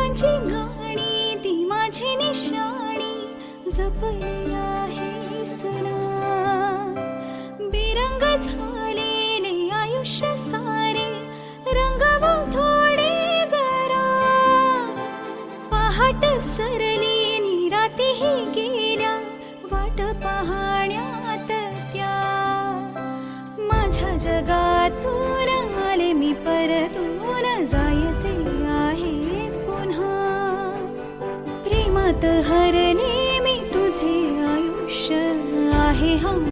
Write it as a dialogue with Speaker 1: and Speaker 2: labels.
Speaker 1: आठवणांची गाणी ती माझी निशाणी जपली आहे सना. बेरंग झालेले आयुष्य सारे रंगवू थोडे जरा. पहाट सरली नि रातीही गेल्या वाट पाहण्यात त्या. माझ्या जगातून आले मी परतून जायचे आहे पुन्हा. प्रेमात हरले मी तुझे आयुष्य आहे हा